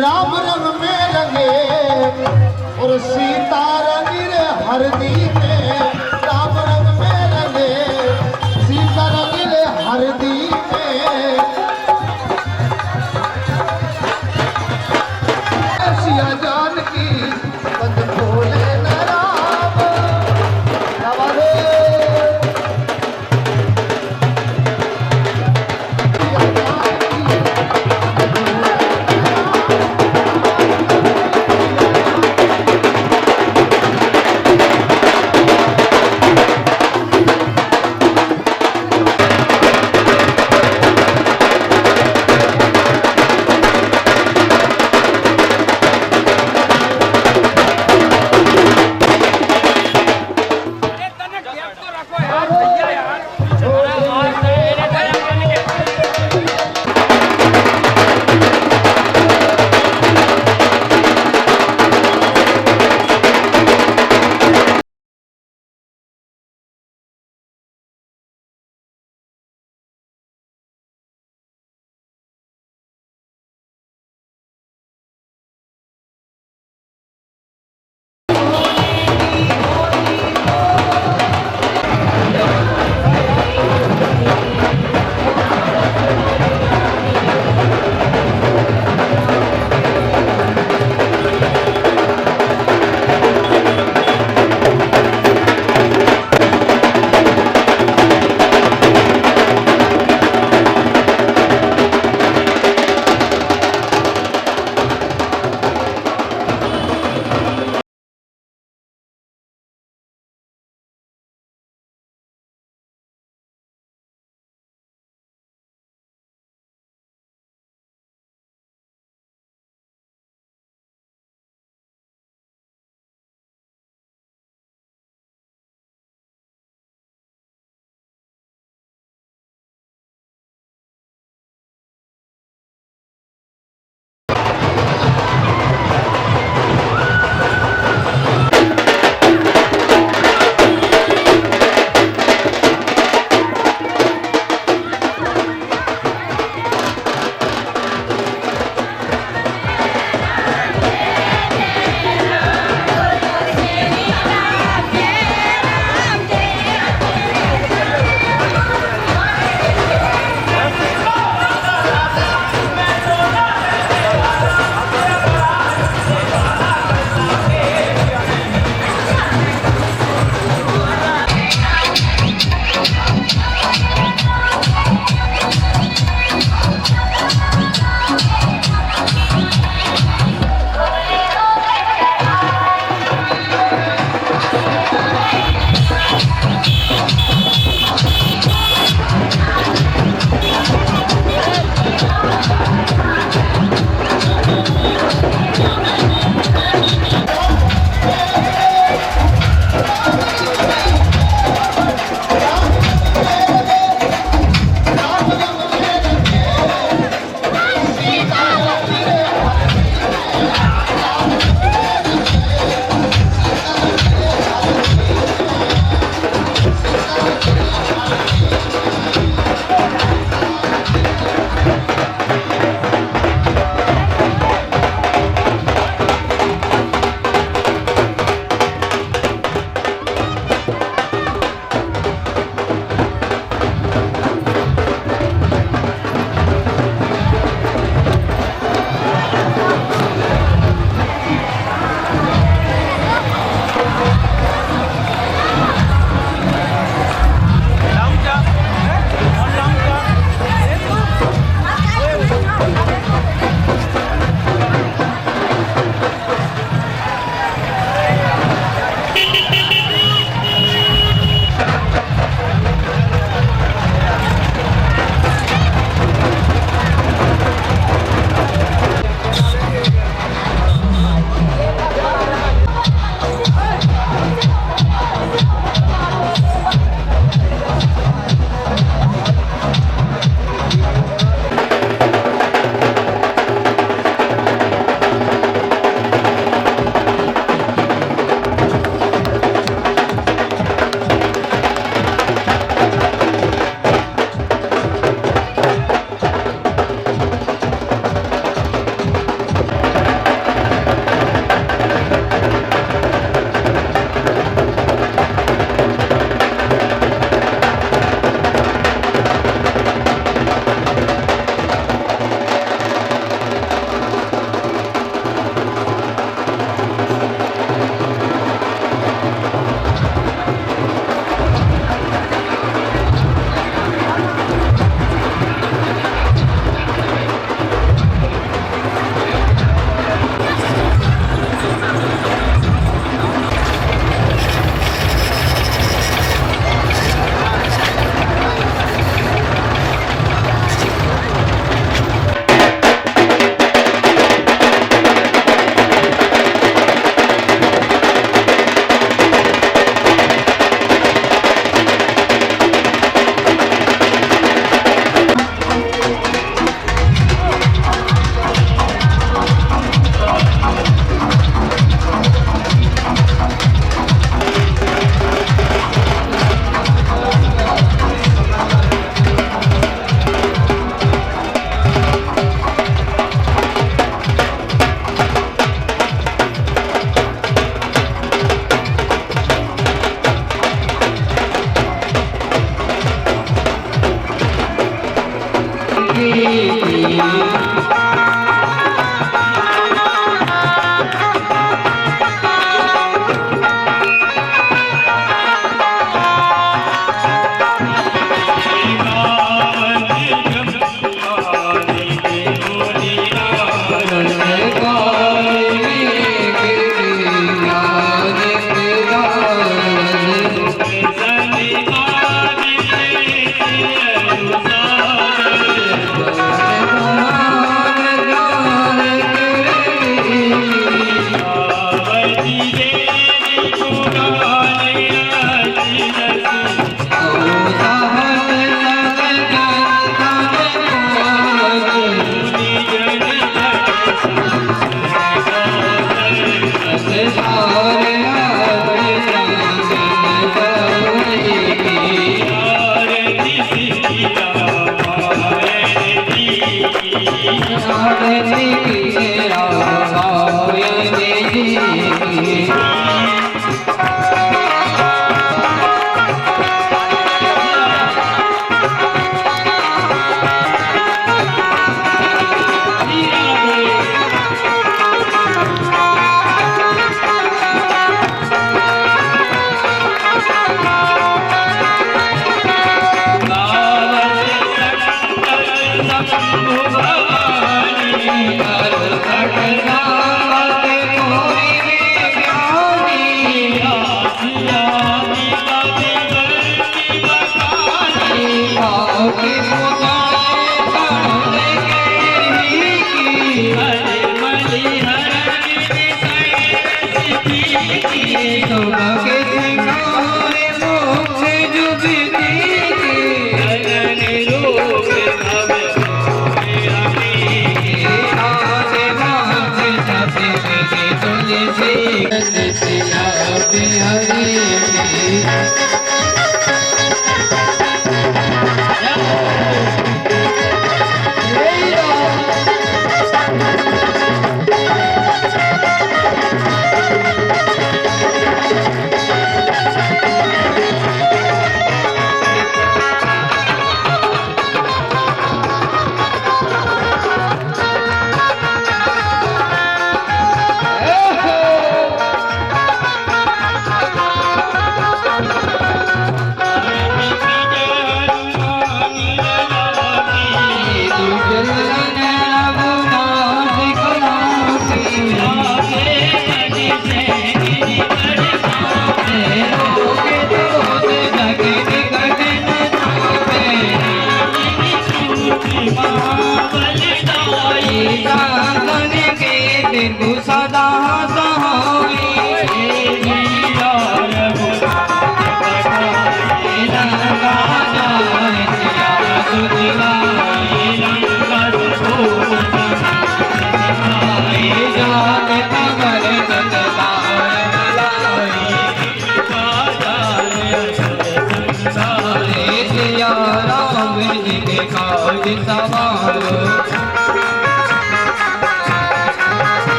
राम रंग में रंगे और सीता रंगी रे हरदी में। राम रंग में रंगे सीता रंगी रे हरदी में। सिया जानकी पद बोले न राम नवारे।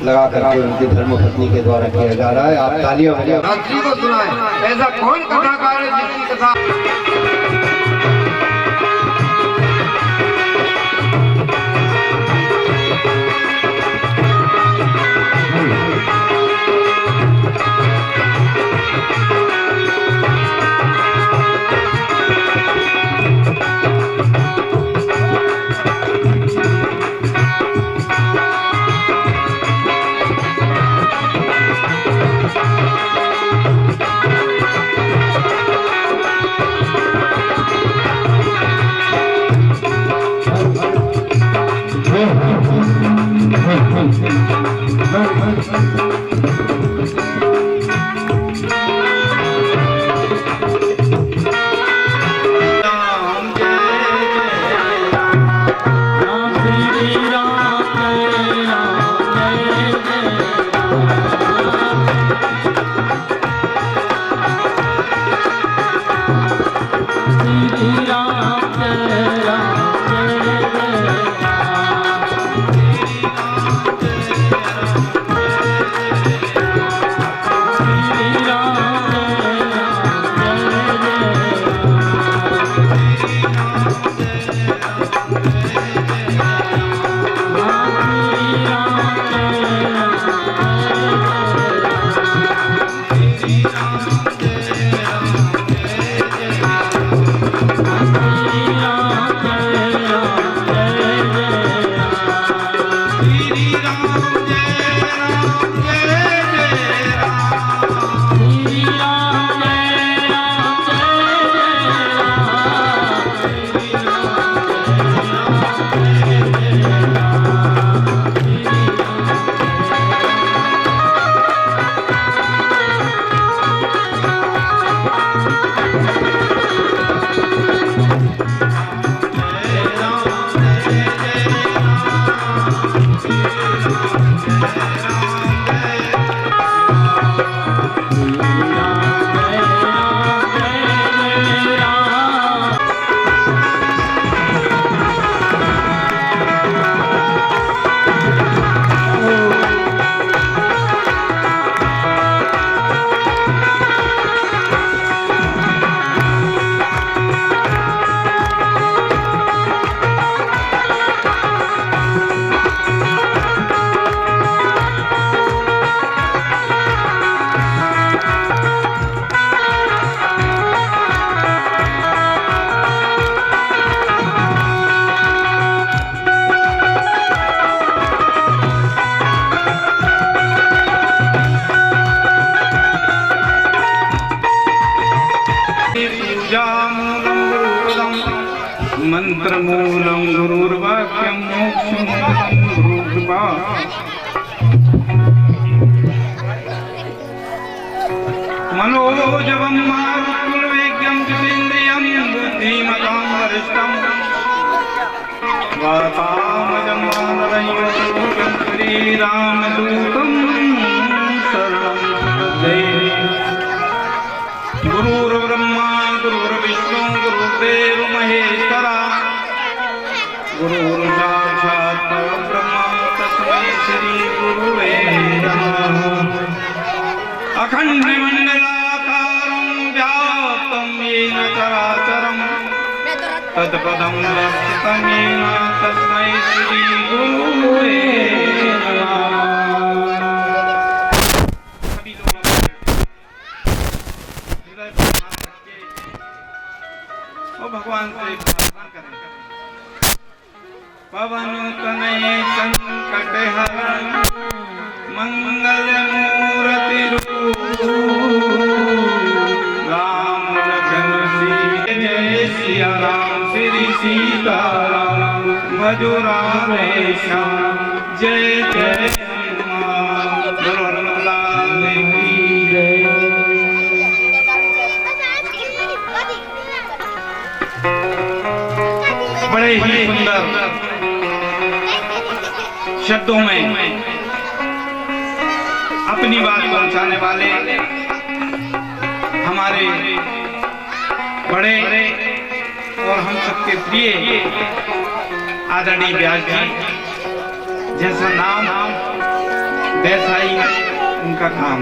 लगा करके उनकी धर्मपत्नी के द्वारा किया जा रहा है। आप तालियां बजाएं। रात्रि को सुनाए। ऐसा कौन कथाकार है जिसकी कथा मंत्रमूलं गुरुर्वाक्यं मोक्षं गुरुकृपा मनोजवं मारुतुर्वेग्यं जितेन्द्रियं बुद्धिमतां वरिष्ठं वातामजं वानरयुतं श्रीरामदूतं शरणं प्रपद्ये। गुरुर्ब्रह्मा गुरुर्विष्णु गुरुर्देव महेश्वरा गुरुर्साक्षात् परब्रह्म तस्मै श्री गुरुवे नमः। अखण्डमण्डलाकारं व्याप्तं येन चराचरं तत्पदं दर्शितं येन तस्मै श्री गुरुवे नमः। भगवान से प्रार्थना करें। पवन तनय संकट हरण मंगल मूर्ति रूप राम लखन सीता जय सिया राम श्री सीताराम भजो राम श्याम जय जय हनुमान गुरुलाल की जय। बड़े ही सुंदर शब्दों में अपनी बात पहुंचाने वाले हमारे बड़े और हम सबके प्रिय आदरणीय व्यास जी, जैसा नाम वैसा ही उनका काम।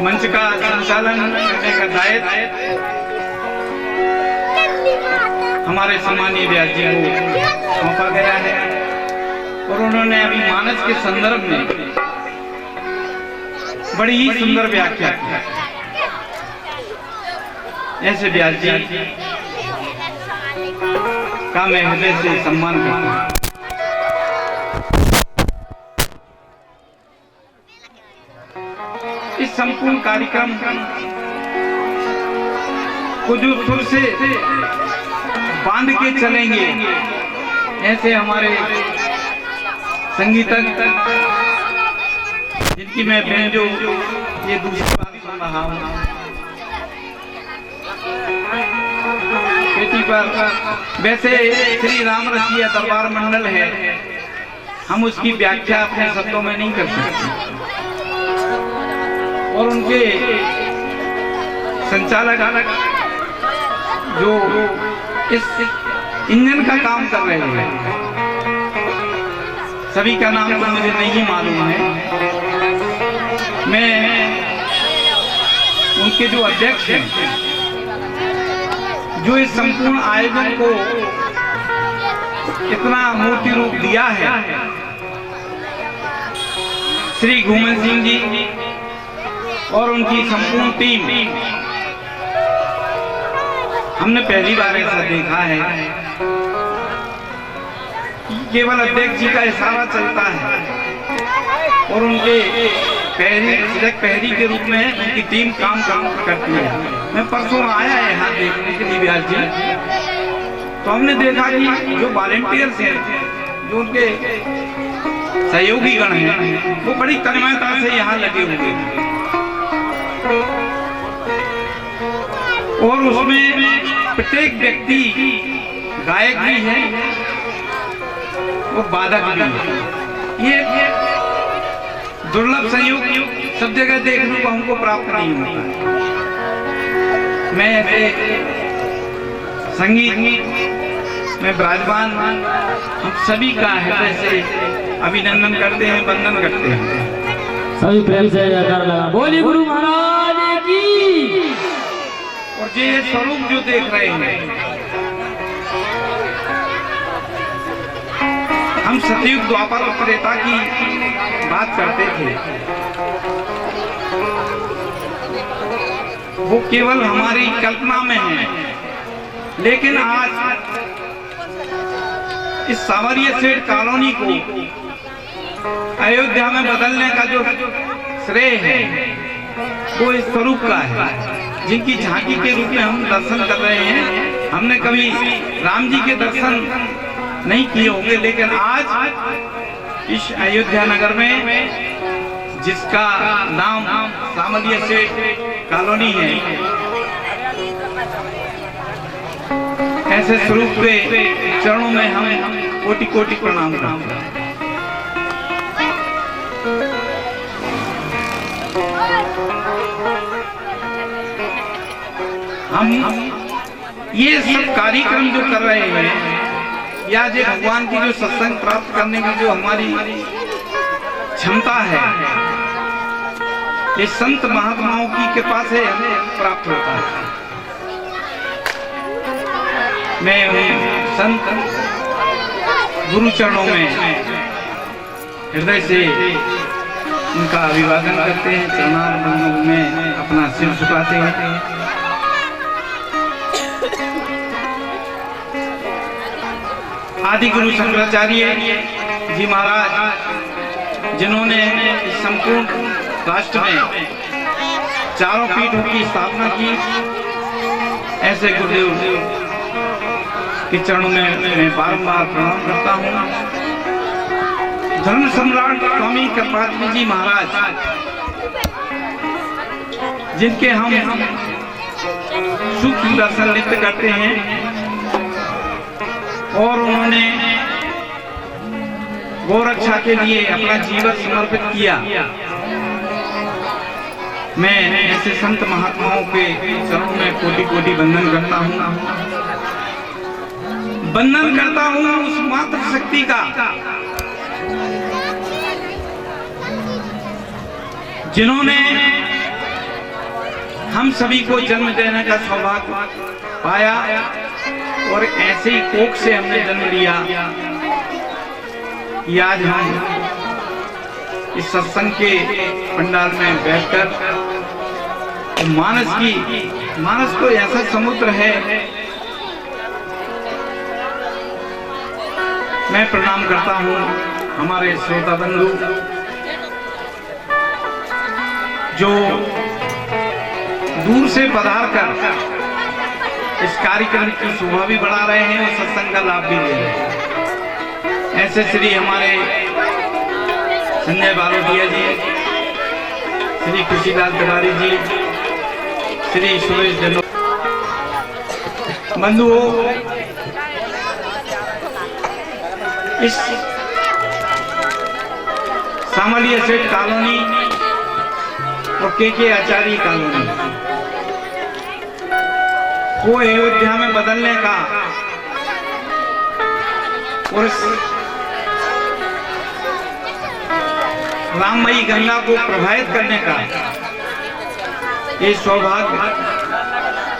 मंच का संचालन करने का दायित्व हमारे सम्मानीय व्यास जी को सौंपा गया है और उन्होंने अभी मानस के संदर्भ में बड़ी ही सुंदर व्याख्या की। ऐसे व्यास जी का मैं हृदय से सम्मान करता हूँ। इस संपूर्ण कार्यक्रम को जो सुर से बांध के चलेंगे, ऐसे हमारे संगीतज्ञ जिनकी मैं बेंजो ये दूसरी बात सुन रहा हूँ बेटी पर। वैसे श्री राम रसिया दरबार मंडल है, हम उसकी व्याख्या अपने शब्दों में नहीं कर सकते और उनके संचालक जो इस इंजन का काम कर रहे हैं, सभी का नाम तो मुझे नहीं मालूम है। मैं उनके जो अध्यक्ष हैं, जो इस संपूर्ण आयोजन को इतना मूर्ति रूप दिया है, श्री घूमन सिंह जी और उनकी संपूर्ण टीम। हमने पहली बार ऐसा देखा है कि केवल अध्यक्ष जी का इशारा चलता है और उनके पहरी के रूप में उनकी टीम काम करती है। मैं परसों आया यहाँ देखने के लिए बिहार जी, तो हमने देखा कि जो वॉलेंटियर्स हैं, जो उनके सहयोगी गण हैं, वो बड़ी तन्मयता से यहाँ लगे हुए हैं और उसमें प्रत्येक व्यक्ति गायक भी है और वादक भी है। ये दुर्लभ संयोग सब जगह देखने को हमको प्राप्त नहीं होता। मैं ऐसे संगीत में विराजमान हम सभी का हृदय से अभिनंदन करते हैं, वंदन करते हैं। सभी प्रेम से जयकार लगा बोली गुरु महाराज की। और ये स्वरूप जो देख रहे हैं, हम सतयुग द्वापर और त्रेता की बात करते थे, वो केवल हमारी कल्पना में है, लेकिन आज इस सांवरिया सेठ कॉलोनी को अयोध्या में बदलने का जो श्रेय है वो इस स्वरूप का है, जिनकी झांकी के रूप में हम दर्शन कर रहे हैं। हमने कभी राम जी के दर्शन नहीं किए होंगे, लेकिन आज इस अयोध्या नगर में जिसका नाम सांवरिया सेठ कॉलोनी है, ऐसे स्वरूप के चरणों में हम कोटि कोटि प्रणाम करते हैं। हम ये सब कार्यक्रम जो कर रहे हैं, या जो भगवान की जो सत्संग प्राप्त करने की जो हमारी क्षमता है, ये संत महात्माओं की कृपा से हमें प्राप्त होता है। मैं संत गुरु चरणों में हृदय से उनका अभिवादन करते हैं, चरणारविंदों में अपना सिर झुकाते हैं। आदि गुरु शंकराचार्य जी महाराज, जिन्होंने इस संपूर्ण राष्ट्र में चारों पीठों की स्थापना की, ऐसे गुरुदेव के चरणों में मैं बारंबार प्रणाम करता हूँ। धर्म सम्राट स्वामी कृपाचार्य जी महाराज, जिनके हम सूक्ष्म दर्शन नित्य करते हैं, और उन्होंने गोरक्षा के लिए अपना जीवन समर्पित किया। मैं ऐसे संत महात्माओं के चरणों में कोटि कोटि वंदन करता हूँ। वंदन करता हूँ उस मात्र शक्ति का जिन्होंने हम सभी को जन्म देने का सौभाग्य पाया, और ऐसे ही कोख से हमने जन्म लिया कि आज हम इस सत्संग के पंडाल में बैठकर मानस तो ऐसा समुद्र है। मैं प्रणाम करता हूँ हमारे श्रोता बंधु जो दूर से पधार कर इस कार्यक्रम की शोभा भी बढ़ा रहे हैं और सत्संग का लाभ भी ले रहे हैं। ऐसे श्री हमारे संजय बारोटिया जी, श्री खुशीलाल तिवारी जी, श्री सुरेश जनो बंधुओं, इस सांवरिया सेठ कॉलोनी और के आचार्य कॉलोनी वो अयोध्या में बदलने का और राममयी गंगा को प्रभावित करने का ये सौभाग्य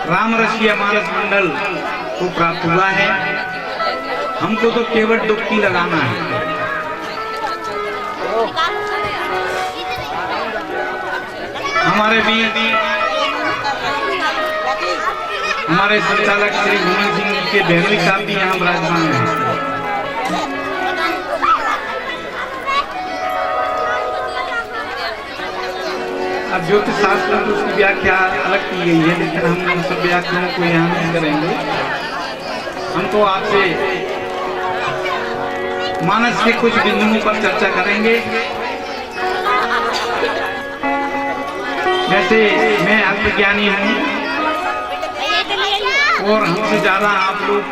राम रसिया मानस मंडल को प्राप्त हुआ है। हमको तो केवल डुबकी लगाना है। हमारे बीच हमारे संचालक श्री घुमन सिंह जी के बहनोई साहब भी यहाँ विराजमान हैं। अब ज्योतिष शास्त्र में उसकी व्याख्या अलग की गई है, लेकिन हम उन सब व्याख्याओं को यहाँ नहीं करेंगे। हम तो आपसे मानस के कुछ बिंदुओं पर चर्चा करेंगे। वैसे मैं अल्पज्ञानी हूँ और हमसे ज्यादा आप लोग,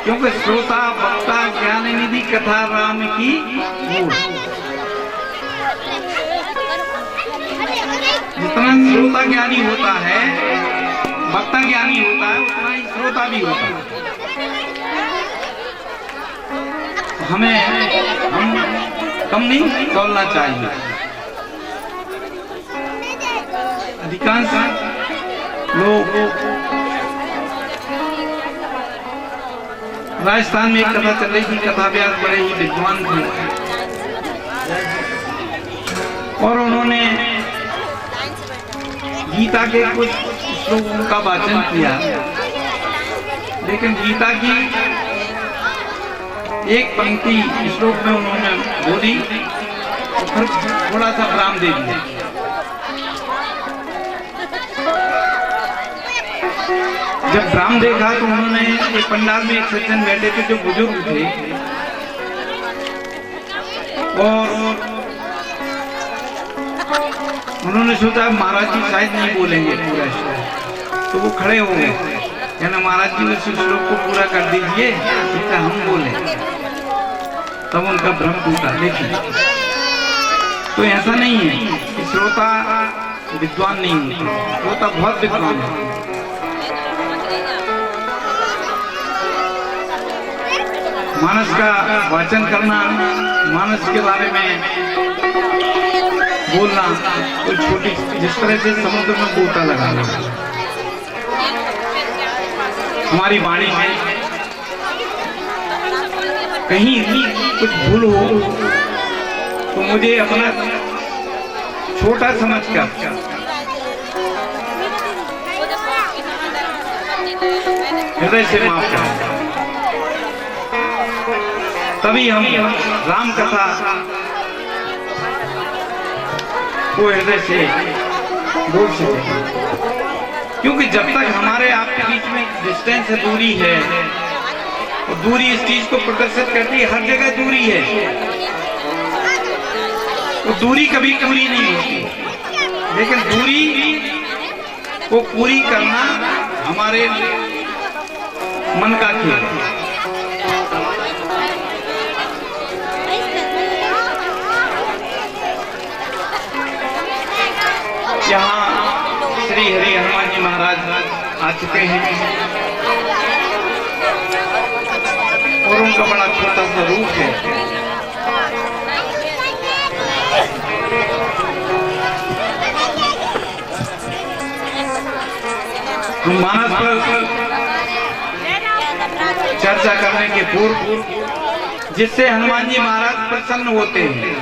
क्योंकि श्रोता वक्ता ज्ञान निधि कथा राम की मूल। जितना श्रोता ज्ञानी होता है, वक्ता ज्ञानी होता है, उतना ही श्रोता भी होता है। हम कम नहीं तोलना चाहिए। अधिकांश लोग राजस्थान में एक कथा चल रही थी, कथा व्यास बड़े ही विद्वान थे और उन्होंने गीता के कुछ श्लोकों का वाचन किया, लेकिन गीता की एक पंक्ति श्लोक में उन्होंने बोली और फिर थोड़ा सा विराम दे दिया। जब राम देखा तो उन्होंने एक पंडाल में एक सज्जन बैठे थे जो बुजुर्ग थे और उन्होंने सोचा महाराज जी शायद नहीं बोलेंगे पूरा श्लोक, तो वो खड़े हो गए, कहना महाराज जी उस श्लोक को पूरा कर दीजिए, इसका हम बोले। तब उनका भ्रम टूटा। लेकिन तो ऐसा नहीं है कि श्रोता विद्वान नहीं होता, श्रोता बहुत विद्वान है। मानस का वाचन करना, मानस के बारे में बोलना, कोई छोटी, जिस तरह से समुद्र में गोता लगाना। हमारी वाणी में कहीं भी कुछ भूल हो तो मुझे अपना छोटा समझकर हृदय से माफ करें, तभी हम राम कथा को हृदय से बोल सकें। क्योंकि जब तक हमारे आपके बीच में डिस्टेंस है, दूरी है, और दूरी इस चीज को प्रदर्शित करती है, हर जगह दूरी है, तो दूरी कभी पूरी नहीं होती। लेकिन दूरी को पूरी करना हमारे मन का खेल है। यहाँ श्री हरि हनुमान जी महाराज आ चुके हैं और उनका बड़ा छोटा सा रूप है। हम मानस पर चर्चा करने के पूर्व जिससे हनुमान जी महाराज प्रसन्न होते हैं,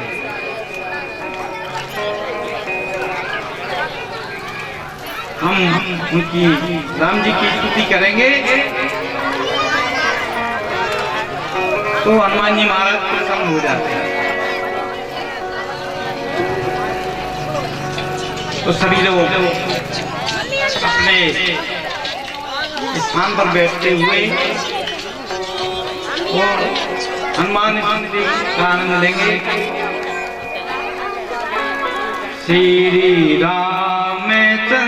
हम उनकी राम जी की स्तुति करेंगे तो हनुमान जी महाराज प्रसन्न हो जाते हैं। तो सभी लोग अपने स्थान पर बैठते हुए और हनुमान जी का आनंद लेंगे। श्री रामचंद्र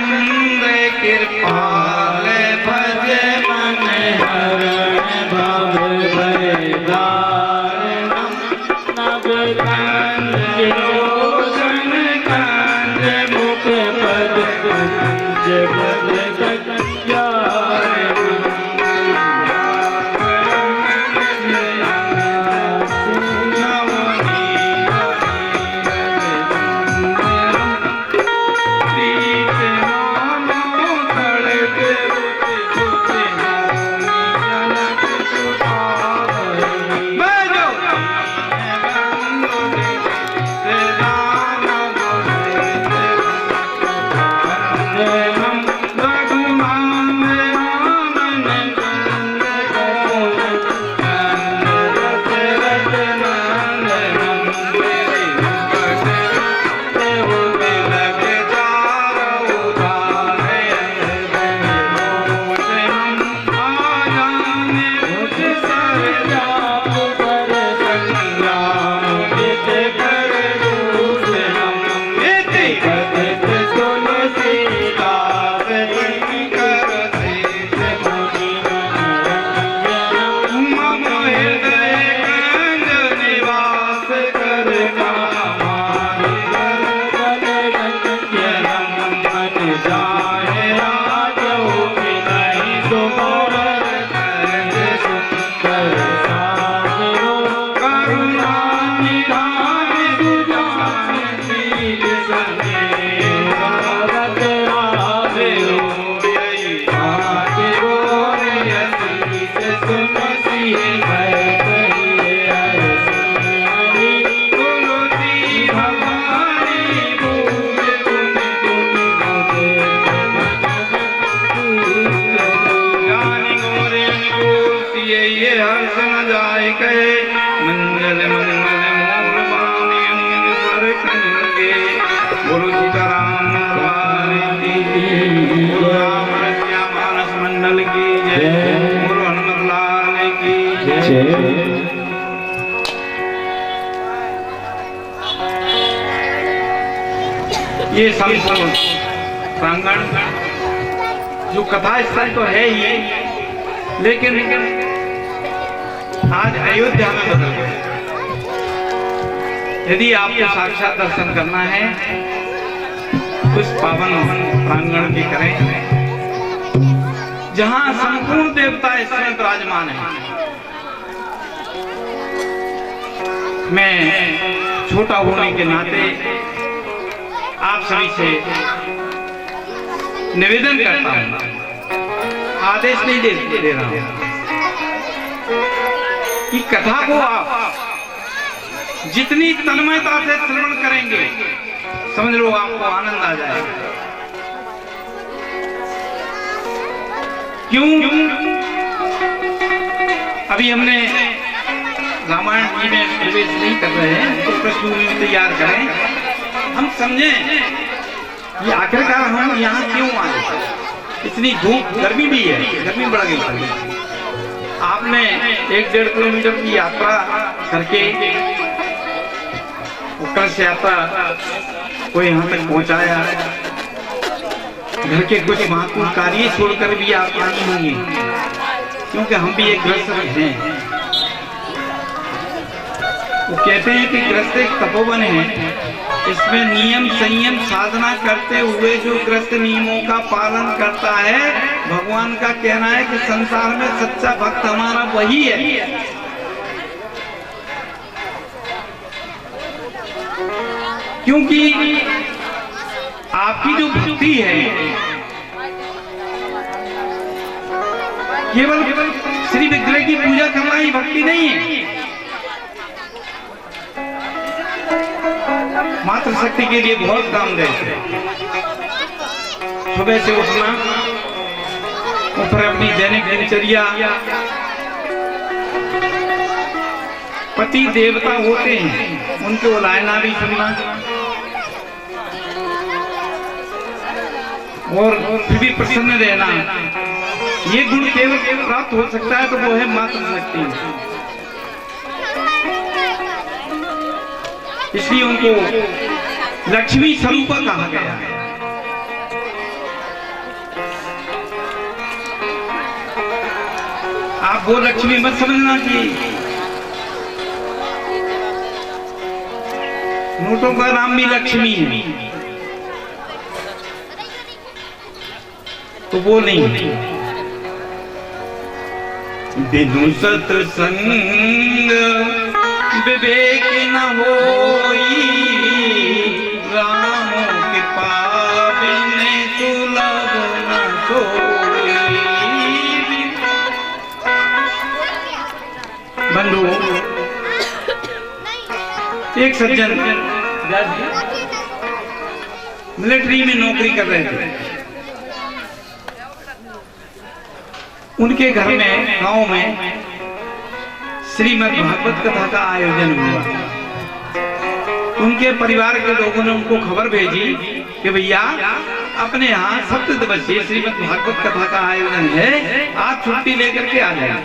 कृपाल भज मन हरण भव भय दारुण नव कंज लोचन कंज मुख पद कंज पद कल्याण मंडल की जय, गुरु हनुमत लाल की जय। ये संपूर्ण प्रांगण जो कथा स्थल तो है ही, लेकिन आज अयोध्या में बदल गया। यदि आपको साक्षात दर्शन करना है उस पावन प्रांगण की करें जहां संपूर्ण देवता इसमें विराजमान है। मैं छोटा होने के नाते आप सभी से निवेदन करता हूं, आदेश नहीं दे रहा हूं कि कथा को आप जितनी तन्मयता से श्रवण करेंगे समझ लो आपको आनंद आ जाएगा। क्यों? अभी हमने रामायण जी में प्रवेश नहीं कर रहे हैं, तो पृष्ठभूमि तैयार करें, हम समझें कि आखिरकार हम यहाँ क्यों आए। इतनी धूप, गर्मी भी है, गर्मी बढ़ गई। आपने 1-1.5 किलोमीटर की यात्रा करके उत्कर्ष यात्रा को यहाँ तक पहुँचाया। घर के कुछ महत्वपूर्ण कार्य छोड़कर भी आप आए होंगे, क्योंकि हम भी एक गृहस्थ हैं। वो कहते हैं कि गृहस्थ एक तपोवन है, इसमें नियम संयम साधना करते हुए जो गृहस्थ नियमों का पालन करता है, भगवान का कहना है कि संसार में सच्चा भक्त हमारा वही है। क्योंकि आपकी जो भक्ति है केवल श्री विग्रह की पूजा करना ही भक्ति नहीं है। मातृशक्ति के लिए बहुत काम देते हैं। सुबह से उठना और फिर अपनी दैनिक दिनचर्या, पति देवता होते हैं उनके उलायना भी सुनना, और फिर भी प्रसन्न रहना, ये गुण केवल प्राप्त हो सकता है तो वो है मातृशक्ति। इसलिए उनको लक्ष्मी स्वरूपा कहा गया है। आप वो लक्ष्मी मत समझना कि नोटों का नाम भी लक्ष्मी है, तो वो नहीं। बिनु सत्संग विवेक न होई, राम कृपा बिनु सुलभ न सोई। बंधु, एक सज्जन मिलिट्री में नौकरी कर रहे थे। उनके घर में, गांव में श्रीमद् भागवत कथा का आयोजन हुआ। उनके परिवार के लोगों ने उनको खबर भेजी कि भैया अपने यहाँ सप्तदिवसीय श्रीमद् भागवत कथा का आयोजन है, आप छुट्टी लेकर के आ जाए।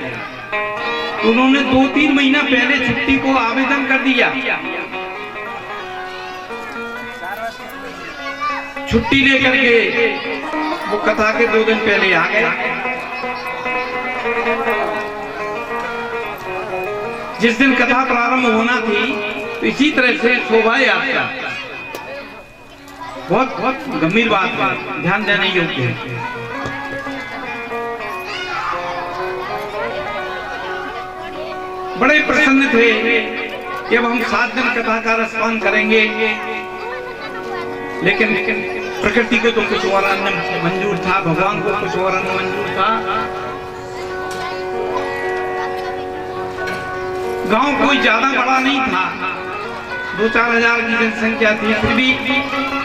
उन्होंने 2-3 महीना पहले छुट्टी को आवेदन कर दिया। छुट्टी लेकर के वो कथा के 2 दिन पहले आ गए। जिस दिन कथा प्रारंभ होना थी, तो इसी तरह से शोभा यात्रा, बहुत गंभीर बात है, ध्यान देने योग्य है। बड़े प्रसन्न थे कि अब हम 7 दिन कथा का रसपान करेंगे, लेकिन प्रकृति को तो कुछ और अन्न मंजूर था, भगवान को कुछ और अन्न मंजूर था। गांव कोई ज्यादा बड़ा नहीं था, 2-4 हजार की जनसंख्या थी। फिर भी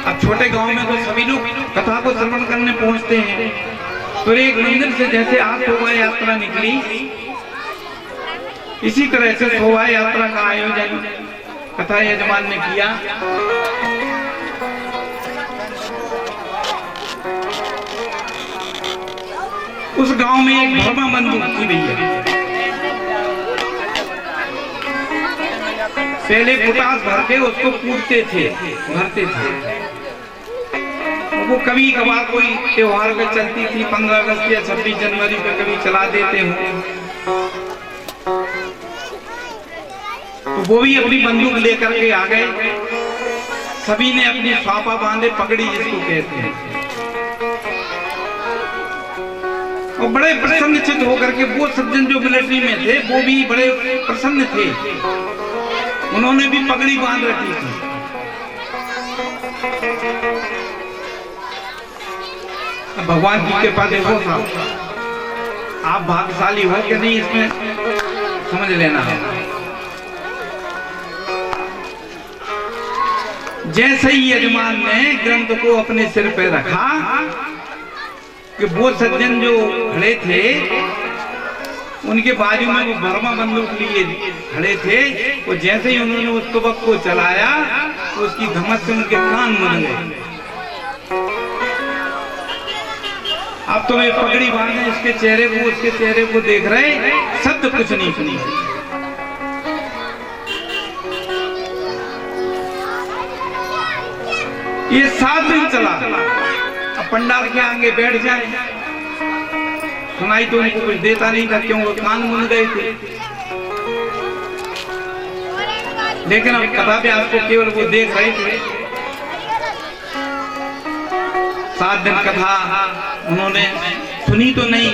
अब छोटे गांव में तो सभी लोग कथा को श्रवण करने पहुंचते हैं। तो एक मंदिर से जैसे आज शोभा यात्रा निकली, इसी तरह से शोभा यात्रा का आयोजन कथा यजमान ने किया। उस गांव में एक भरमा बंदूक थी भैया। पहले पोटास भर के उसको कूटते थे, भरते थे। वो कभी कभार कोई त्योहार पे चलती थी, 15 अगस्त या 26 जनवरी पे कभी चला देते हो। तो वो भी अपनी बंदूक लेकर के आ गए। सभी ने अपनी सापा बांधे, पगड़ी जिसको कहते हैं, और बड़े प्रसन्नचित होकर के वो सज्जन जो मिलिट्री में थे वो भी बड़े प्रसन्न थे। उन्होंने भी पगड़ी बांध रखी थी। भगवान की कृपा देखो साहब, आप भाग्यशाली हो कि नहीं इसमें समझ लेना है। जैसे ही यजमान ने ग्रंथ को अपने सिर पे रखा कि वो सज्जन जो खड़े थे उनके बाजू में वो भरमा बंदूक लिए खड़े थे, वो जैसे ही उन्होंने उस तुबक को चलाया तो उसकी धमक से उनके कान मुन गए। अब तो वे पगड़ी बांधे उसके चेहरे को देख रहे, शब्द कुछ नहीं सुनी। ये 7 दिन चला। अब पंडाल के आगे बैठ जाए, सुनाई तो उनको कुछ देता नहीं था, क्यों वो कान मुन गए थे। लेकिन अब कथा व्यास को केवल वो देख रहे थे। 7 दिन कथा उन्होंने सुनी तो नहीं,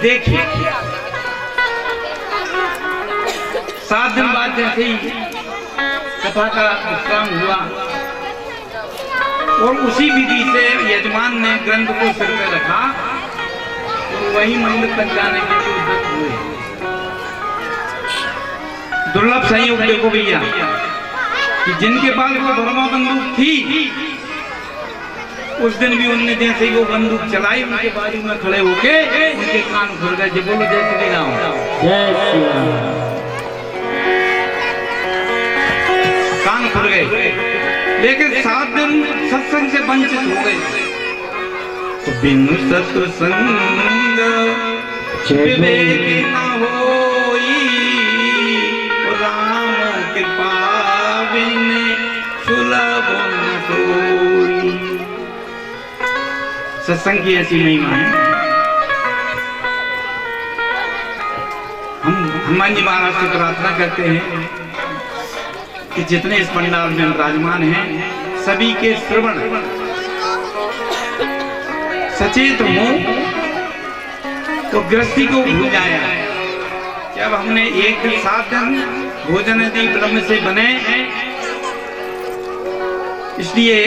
देखी। 7 दिन बाद जैसे ही कथा का विश्राम हुआ और उसी विधि से यजमान ने ग्रंथ को सिर पे रखा और वही मंदिर तक जाने के लिए उद्यत हुए। दुर्लभ संयोग देखो भैया कि जिनके पास वो भरमा बंदूक थी, उस दिन भी उनने जैसे ही वो बंदूक चलाई उनके बाजू में खड़े होके उनके कान खुल गए। जब बोलो जय श्री राम, जय श्री राम। कान खुल गए। लेकिन 7 दिन सत्संग से वंचित हो गए। तो बिनु सत्संग विवेक न होई, राम कृपा बिन सुलभ न सोई। सत्संग की ऐसी महिमा है। हम हनुमान जी महाराज से प्रार्थना करते हैं कि जितने इस पंडाल में विराजमान हैं सभी के श्रवण सचेत हो तो गृहस्थी को भूल जाया। जब हमने एक दिन 7 दिन भोजन यदि ब्रह्म से बने, इसलिए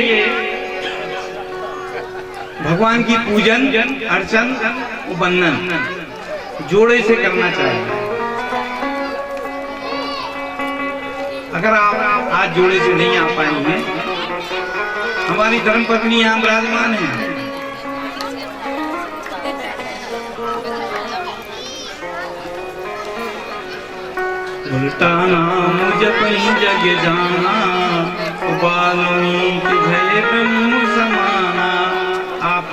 भगवान की पूजन अर्चन वंदन जोड़े से करना चाहिए। अगर आप आज जोड़े से नहीं आ पाएंगे, हमारी धर्मपत्नी यहाँ विराजमान है, उल्टा नाम जपहि जग जाना, वाल्मीकि भय ब्रह्म समाना। आप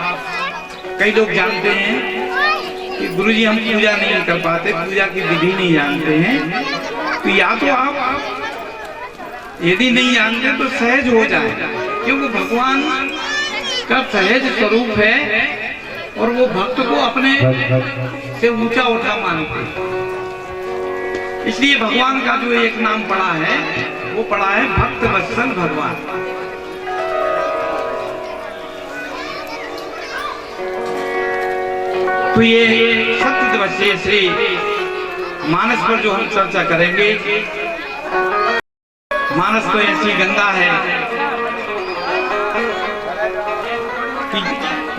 कई लोग जानते हैं कि गुरुजी हम पूजा नहीं कर पाते, पूजा की विधि नहीं जानते हैं, तो या तो आप यदि नहीं जानते तो सहज हो जाए, क्योंकि भगवान का सहज स्वरूप है और वो भक्त को अपने से ऊंचा उठा मानते। इसलिए भगवान का जो एक नाम पड़ा है वो पड़ा है भक्त वत्सल भगवान। तो ये 7 दिवसीय श्री मानस पर जो हम चर्चा करेंगे, मानस तो ऐसी गंगा है कि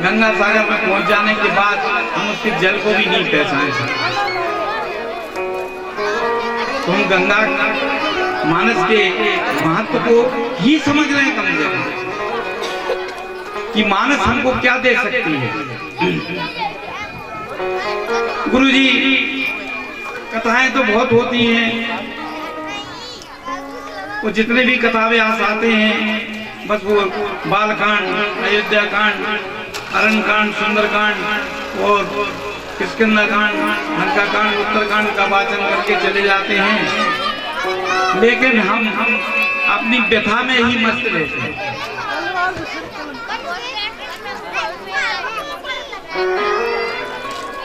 गंगा सागर में पहुंच जाने के बाद हम उसके जल को भी नहीं पहचान सकते। तो हम गंगा मानस के महत्व को ही समझ रहे हैं कम से कम कि मानस हमको क्या दे सकती है। गुरुजी कथाएं तो बहुत होती हैं, वो जितने भी कथा व्यास आते हैं बस वो बालकांड, अयोध्या कांड, अरण्य कांड, सुंदरकांड और किष्किंधाकांड, लंकाकांड, उत्तरकांड का वाचन करके चले जाते हैं, लेकिन हम अपनी व्यथा में ही मस्त रहते हैं।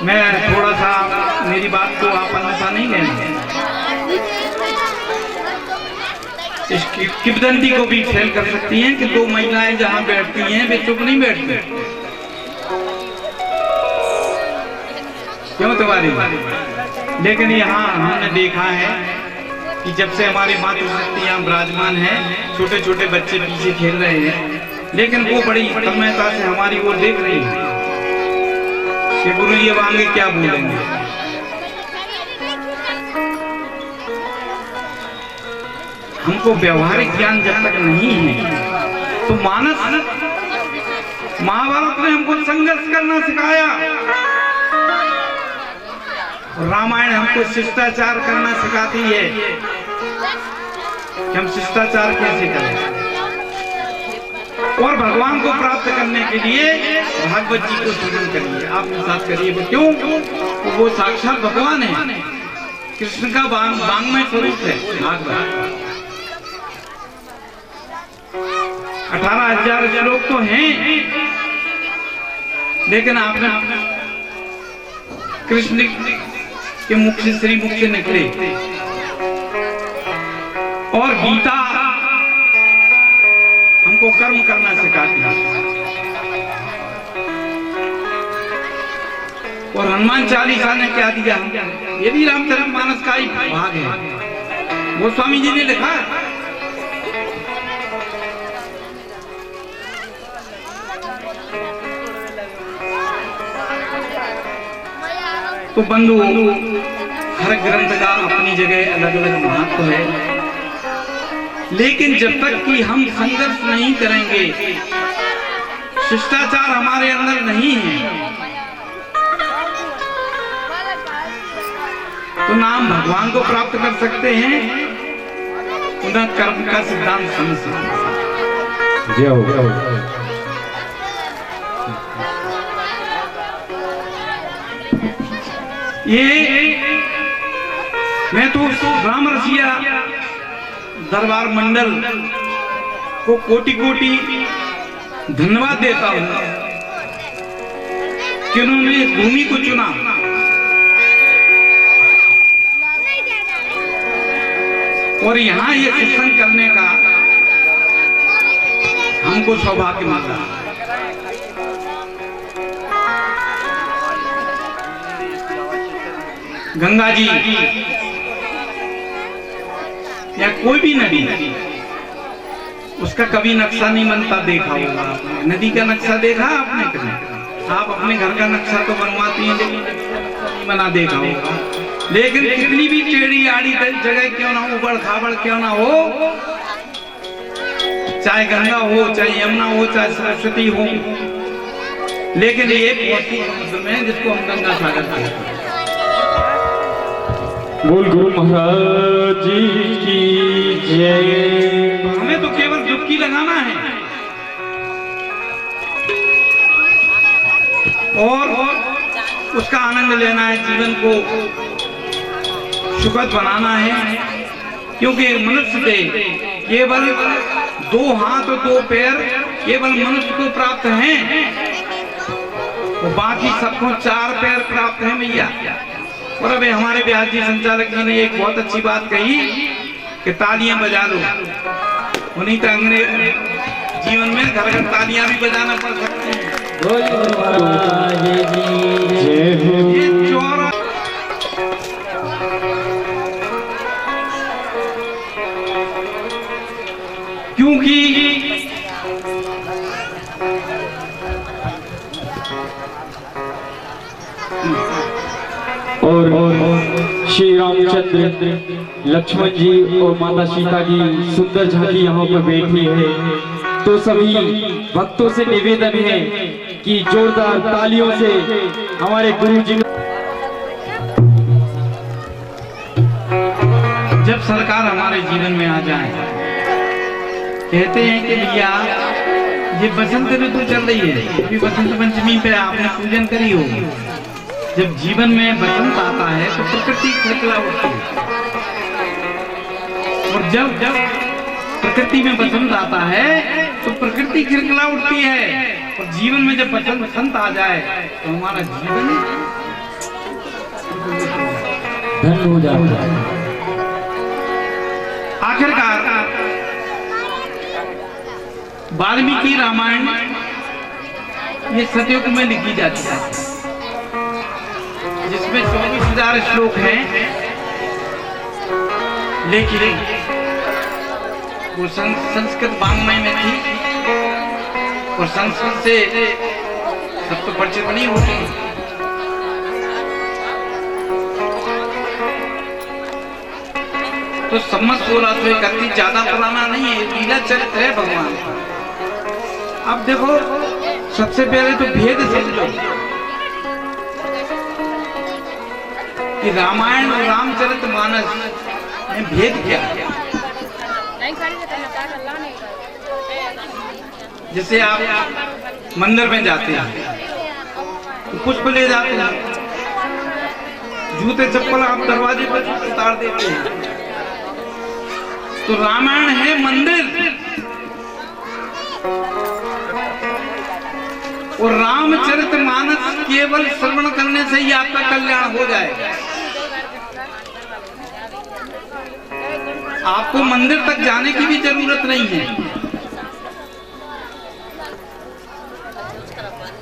मैं थोड़ा सा, मेरी बात को आप अन्यथा नहीं लेना, इस किंवदंती को भी फेल कर सकती हैं कि दो महिलाएं जहां बैठती हैं वे चुप नहीं बैठती। क्यों तुम्हारी? लेकिन यहाँ हमने देखा है कि जब से हमारी मातृशक्ति यहाँ विराजमान है, छोटे छोटे बच्चे पीछे खेल रहे हैं, लेकिन वो बड़ी तन्मयता से हमारी ओर देख रही है कि गुरु जी अब आगे क्या बोलेंगे। हमको व्यवहारिक ज्ञान जब तक नहीं है तो मानस, महाभारत ने हमको संघर्ष करना सिखाया, रामायण हमको शिष्टाचार करना सिखाती है कि हम शिष्टाचार कैसे करें। और भगवान को प्राप्त करने के लिए भागवत जी को स्मरण करिए, आप साथ करिए। वो क्यों? वो साक्षात भगवान है, कृष्ण का वांग्मय स्वरूप है भागवत। 18,000 श्लोक तो हैं, लेकिन आपने कृष्ण के मुख से, श्री मुख से निकले, और गीता हमको कर्म करना सिखाती है, और हनुमान चालीसा ने क्या दिया, ये भी रामचरितमानस का ही भाग है। गोस्वामी जी ने लिखा है, तो बंधु हर ग्रंथ का अपनी जगह अलग अलग महत्व है, लेकिन जब तक कि हम संघर्ष नहीं करेंगे, शिष्टाचार हमारे अंदर नहीं है, तो ना हम भगवान को प्राप्त कर सकते हैं, न कर्म का सिद्धांत समझ सकते हैं। ये मैं तो राम रसिया दरबार मंडल को कोटि कोटि धन्यवाद देता हूँ कि उन्होंने इस भूमि को चुना, और यहाँ ये सत्संग करने का हमको सौभाग्य मिला। गंगा जी या कोई भी नदी, उसका कभी नक्शा नहीं बनता देखा होगा आपने? नदी का नक्शा देखा आपने कभी? आप अपने घर का नक्शा तो बनवाती हैं, लेकिन नहीं बना देखा होगा। लेकिन कितनी भी टेढ़ी आड़ी जगह क्यों ना हो, उबड़ खाबड़ क्यों ना हो, चाहे गंगा हो, चाहे यमुना हो, चाहे सरस्वती हो, लेकिन एक समुद्र में जिसको हम गंगा सागर कहते हैं। बोल गुरु महाराज की जय। हमें तो केवल डुबकी लगाना है और उसका आनंद लेना है, जीवन को सुखद बनाना है, क्योंकि मनुष्य से केवल 2 हाथ और 2 पैर केवल मनुष्य को प्राप्त हैं, और बाकी सबको 4 पैर प्राप्त हैं भैया। और अभी हमारे व्यास जी संचालक जी ने एक बहुत अच्छी बात कही कि तालियां बजा लो, उन्हीं तंगने जीवन में घर घर तालियां भी बजाना पड़ सकती है। ये चौरा क्योंकि और श्री रामचंद्र, लक्ष्मण जी और माता सीता की सुंदर झांकी यहाँ पर बैठी है, तो सभी भक्तों से निवेदन है कि जोरदार तालियों से हमारे गुरु जी। जब सरकार हमारे जीवन में आ जाए, कहते हैं कि भैया ये बसंत ऋतु चल रही है, अभी बसंत पंचमी पे आपने पूजन करी होगी, जब जीवन में बसंत आता है तो प्रकृति खिलखिला उठती है, और जब प्रकृति में बसंत आता है तो प्रकृति खिलखिला उठती है, और जीवन में जब बसंत आ जाए तो हमारा जीवन धन्य हो जाता है। आखिरकार वाल्मीकि रामायण ये सतयुग में लिखी जाती है, जिसमें 24,000 श्लोक हैं, लेकिन वो संस्कृत वाङ्मय में थी, और संस्कृत से सब तो परिचित नहीं होती। तो सम्मत 1631 ज्यादा पुराना नहीं है, लीला चरित्र है भगवान का। अब देखो, सबसे पहले तो भेद समझो कि रामायण और रामचरितमानस में भेद क्या है। जैसे आप मंदिर में जाते हैं तो पुष्प ले जाते हैं, जूते चप्पल आप दरवाजे पर उतार देते हैं। तो रामायण है मंदिर, और रामचरितमानस केवल श्रवण करने से ही आपका कल्याण हो जाएगा। आपको मंदिर तक जाने की भी जरूरत नहीं है।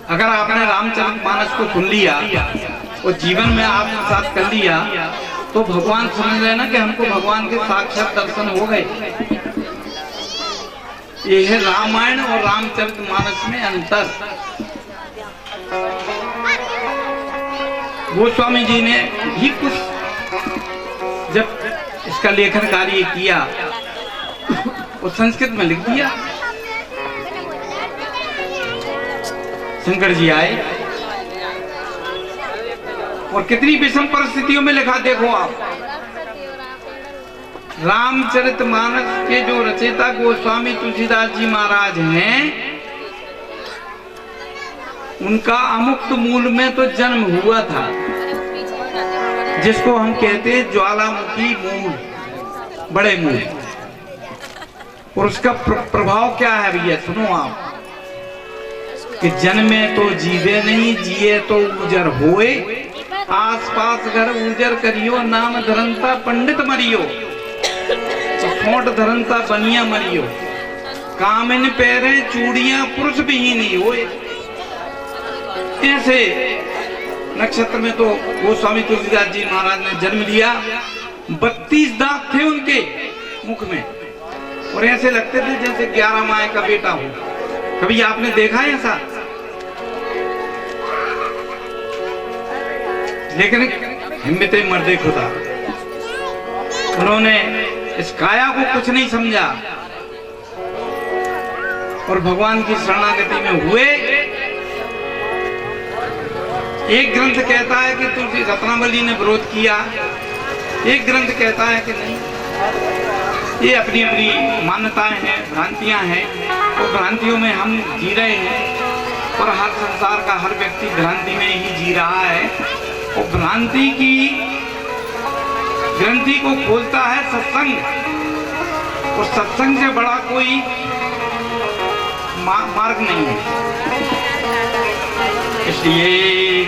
अगर आपने रामचरितमानस को सुन लिया और जीवन में आपके साथ कर लिया तो भगवान समझ लेना कि हमको भगवान के साक्षात दर्शन हो गए। ये है रामायण और रामचरितमानस में अंतर। गोस्वामी जी ने भी कुछ जब इसका लेखन कार्य किया और संस्कृत में लिख दिया। शंकर जी आए और कितनी विषम परिस्थितियों में लिखा, देखो आप। रामचरितमानस के जो रचयिता गोस्वामी तुलसीदास जी महाराज हैं, उनका अमुक्त मूल में तो जन्म हुआ था, जिसको हम कहते हैं ज्वालामुखी मूल, बड़े मूल। और उसका प्रभाव क्या है भैया, सुनो आप, कि जन्मे तो जीवे नहीं, जिए तो उजर होए, आस पास घर उजर करियो, नाम धरंता पंडित मरियो, फोट धरंता बनिया मरियो, कामिन पैरे चूड़ियां पुरुष विहीनी होए। ऐसे नक्षत्र में तो गोस्वामी तुलसीदास जी महाराज ने जन्म लिया। 32 दांत थे उनके मुख में, और ऐसे लगते थे जैसे 11 माए का बेटा हो। कभी आपने देखा है ऐसा? लेकिन हिम्मत मर्दे खुदा, उन्होंने इस काया को कुछ नहीं समझा और भगवान की शरणागति में हुए। एक ग्रंथ कहता है कि तुलसी रत्नावली ने विरोध किया, एक ग्रंथ कहता है कि नहीं। ये अपनी अपनी मान्यताएं हैं, भ्रांतियां हैं, और भ्रांतियों में हम जी रहे हैं। और हर संसार का हर व्यक्ति भ्रांति में ही जी रहा है, और भ्रांति की ग्रंथि को खोलता है सत्संग, और सत्संग से बड़ा कोई मार्ग नहीं है। इसलिए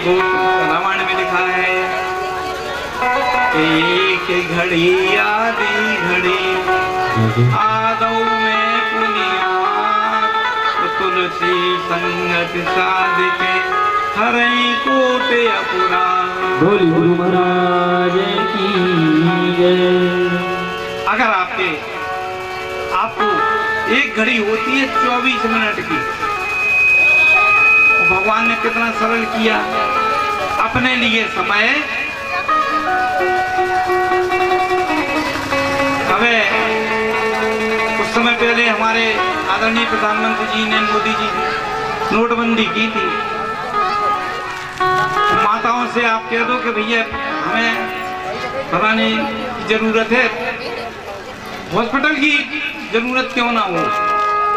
रामायण में लिखा है, एक घड़ी आधी घड़ी आदौ में पुनियाद, तुलसी संगत साधिके हरई कोटे अपुरा। बोल गुरु महाराज की जय। अगर आपको एक घड़ी होती है 24 मिनट की, भगवान ने कितना सरल किया अपने लिए समय। अबे कुछ समय पहले हमारे आदरणीय प्रधानमंत्री जी ने, मोदी जी ने नोटबंदी की थी। माताओं से आप कह दो कि भैया हमें कराने की जरूरत है, हॉस्पिटल की जरूरत क्यों ना हो,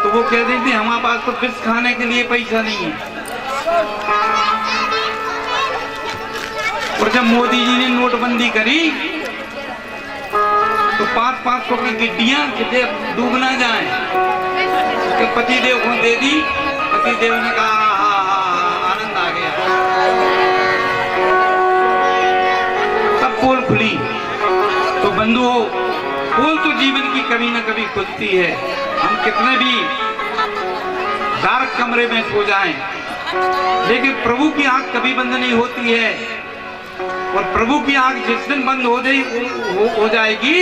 तो वो कह देती हमारे पास तो फिश खाने के लिए पैसा नहीं है। और जब मोदी जी ने नोटबंदी करी तो 500 की गिट्टियां कितने डूब ना जाए, उसके पतिदेव को दे दी। पतिदेव ने कहा आनंद आ गया। तब पोल खुली। तो बंधुओं, पोल तो जीवन की कभी ना कभी खुलती है। हम कितने भी डार्क कमरे में सो जाएं, लेकिन प्रभु की आंख कभी बंद नहीं होती है। और प्रभु की आंख जिस दिन बंद हो जाएगी,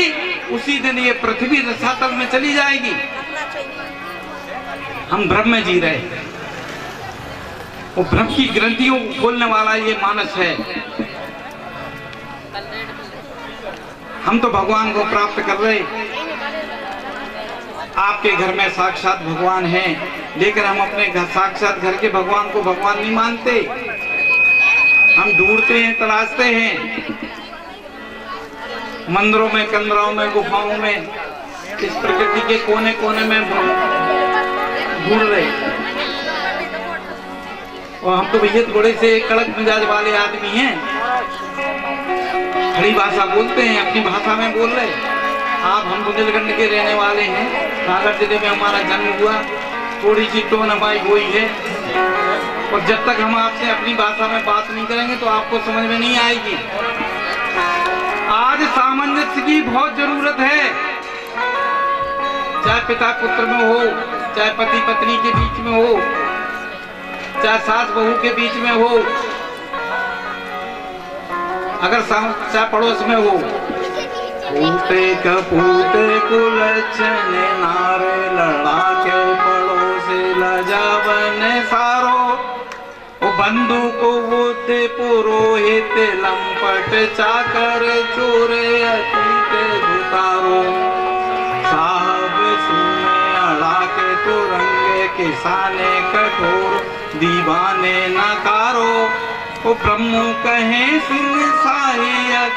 उसी दिन ये पृथ्वी रसातल में चली जाएगी। हम भ्रम में जी रहे, वो भ्रम की ग्रंथियों को खोलने वाला ये मानस है। हम तो भगवान को प्राप्त कर रहे, आपके घर में साक्षात भगवान हैं, लेकिन हम अपने घर साक्षात घर के भगवान को भगवान नहीं मानते। हम ढूंढते हैं, तलाशते हैं मंदिरों में, कंदराओं में, गुफाओं में, इस प्रकृति के कोने कोने में ढूंढ रहे। और हम तो भैया थोड़े से कड़क मिजाज वाले आदमी हैं, खड़ी भाषा बोलते हैं, अपनी भाषा में बोल रहे। आप हम बुंदेलखंड के रहने वाले हैं, सागर जिले में हमारा जन्म हुआ, थोड़ी सी टोन हमारी हुई है। और जब तक हम आपसे अपनी भाषा में बात नहीं करेंगे तो आपको समझ में नहीं आएगी। आज सामंजस्य की बहुत जरूरत है, चाहे पिता पुत्र में हो, चाहे पति पत्नी के बीच में हो, चाहे सास बहू के बीच में हो, अगर चाहे पड़ोस में हो। पूते कपूते कुलचन नारे लड़ा के पड़ोसे लजावन सारो। बंधु को होते पुरोहित लंपट चाकर चोरे अतीत भुतारो। साहब सुने अड़ा के तुरंगे किसाने कठोर दीवाने नकारो। ब्रह्म कहे सिंह साहिया